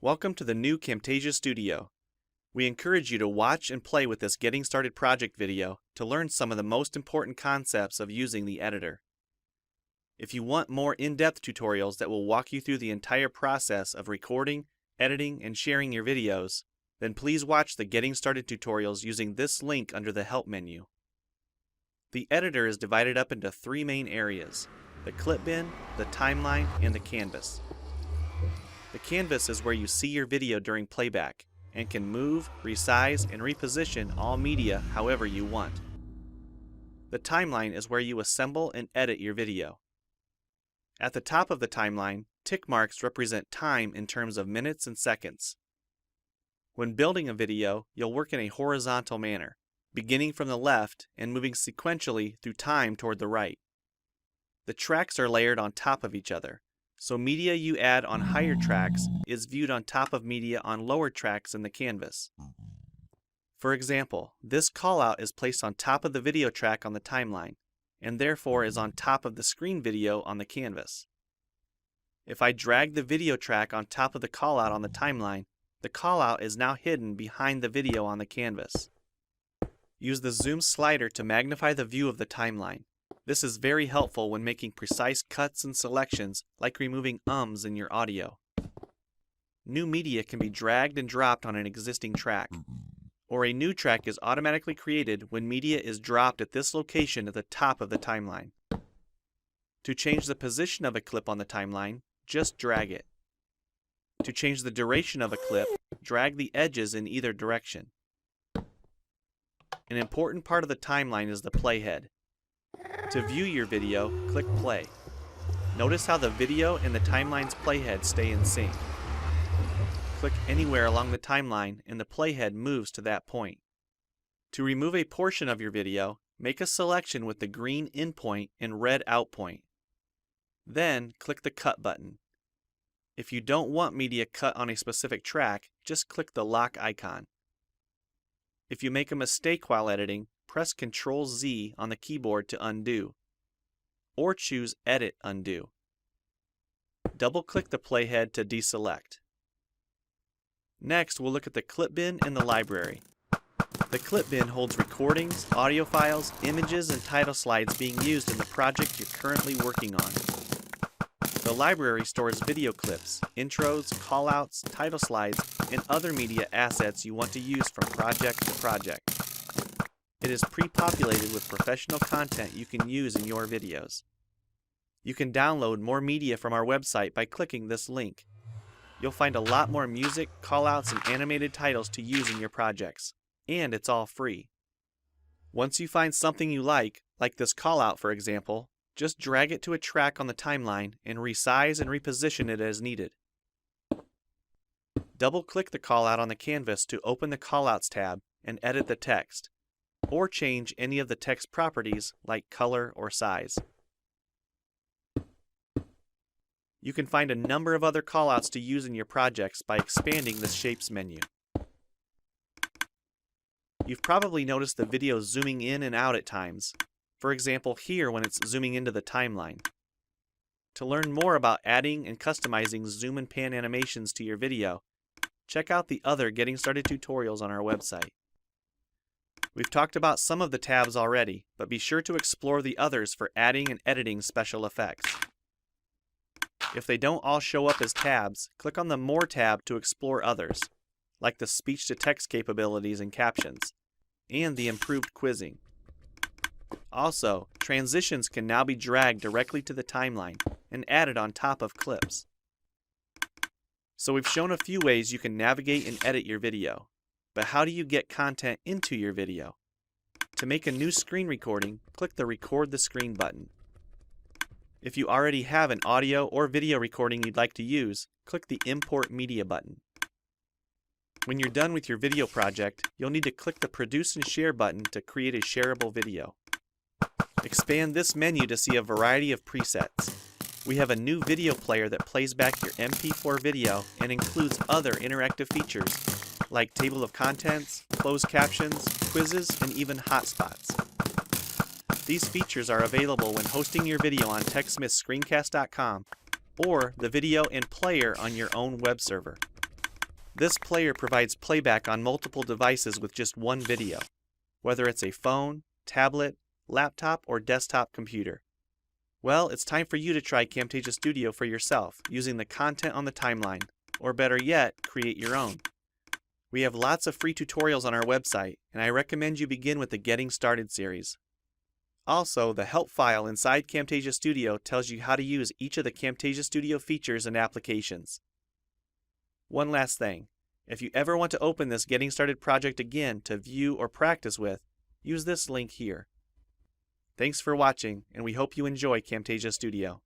Welcome to the new Camtasia Studio. We encourage you to watch and play with this Getting Started project video to learn some of the most important concepts of using the editor. If you want more in-depth tutorials that will walk you through the entire process of recording, editing, and sharing your videos, then please watch the Getting Started tutorials using this link under the Help menu. The editor is divided up into three main areas: the clip bin, the timeline, and the canvas. The canvas is where you see your video during playback and can move, resize, and reposition all media however you want. The timeline is where you assemble and edit your video. At the top of the timeline, tick marks represent time in terms of minutes and seconds. When building a video, you'll work in a horizontal manner, beginning from the left and moving sequentially through time toward the right. The tracks are layered on top of each other, so media you add on higher tracks is viewed on top of media on lower tracks in the canvas. For example, this callout is placed on top of the video track on the timeline, and therefore is on top of the screen video on the canvas. If I drag the video track on top of the callout on the timeline, the callout is now hidden behind the video on the canvas. Use the zoom slider to magnify the view of the timeline. This is very helpful when making precise cuts and selections, like removing ums in your audio. New media can be dragged and dropped on an existing track, or a new track is automatically created when media is dropped at this location at the top of the timeline. To change the position of a clip on the timeline, just drag it. To change the duration of a clip, drag the edges in either direction. An important part of the timeline is the playhead. To view your video, click play. Notice how the video and the timeline's playhead stay in sync. Click anywhere along the timeline and the playhead moves to that point. To remove a portion of your video, make a selection with the green in point and red out point. Then click the cut button. If you don't want media cut on a specific track, just click the lock icon. If you make a mistake while editing, press Ctrl-Z on the keyboard to undo, or choose Edit Undo. Double-click the playhead to deselect. Next, we'll look at the clip bin and the library. The clip bin holds recordings, audio files, images, and title slides being used in the project you're currently working on. The library stores video clips, intros, callouts, title slides, and other media assets you want to use from project to project. It is pre-populated with professional content you can use in your videos. You can download more media from our website by clicking this link. You'll find a lot more music, callouts, and animated titles to use in your projects, and it's all free. Once you find something you like this callout for example, just drag it to a track on the timeline and resize and reposition it as needed. Double-click the callout on the canvas to open the Callouts tab and edit the text, or change any of the text properties like color or size. You can find a number of other callouts to use in your projects by expanding the Shapes menu. You've probably noticed the video zooming in and out at times, for example here when it's zooming into the timeline. To learn more about adding and customizing zoom and pan animations to your video, check out the other Getting Started tutorials on our website. We've talked about some of the tabs already, but be sure to explore the others for adding and editing special effects. If they don't all show up as tabs, click on the More tab to explore others, like the speech-to-text capabilities and captions, and the improved quizzing. Also, transitions can now be dragged directly to the timeline and added on top of clips. So we've shown a few ways you can navigate and edit your video. But how do you get content into your video? To make a new screen recording, click the Record the Screen button. If you already have an audio or video recording you'd like to use, click the Import Media button. When you're done with your video project, you'll need to click the Produce and Share button to create a shareable video. Expand this menu to see a variety of presets. We have a new video player that plays back your MP4 video and includes other interactive features like table of contents, closed captions, quizzes, and even hotspots. These features are available when hosting your video on TechSmithScreencast.com or the video and player on your own web server. This player provides playback on multiple devices with just one video, whether it's a phone, tablet, laptop, or desktop computer. Well, it's time for you to try Camtasia Studio for yourself using the content on the timeline, or better yet, create your own. We have lots of free tutorials on our website, and I recommend you begin with the Getting Started series. Also, the help file inside Camtasia Studio tells you how to use each of the Camtasia Studio features and applications. One last thing, if you ever want to open this Getting Started project again to view or practice with, use this link here. Thanks for watching, and we hope you enjoy Camtasia Studio.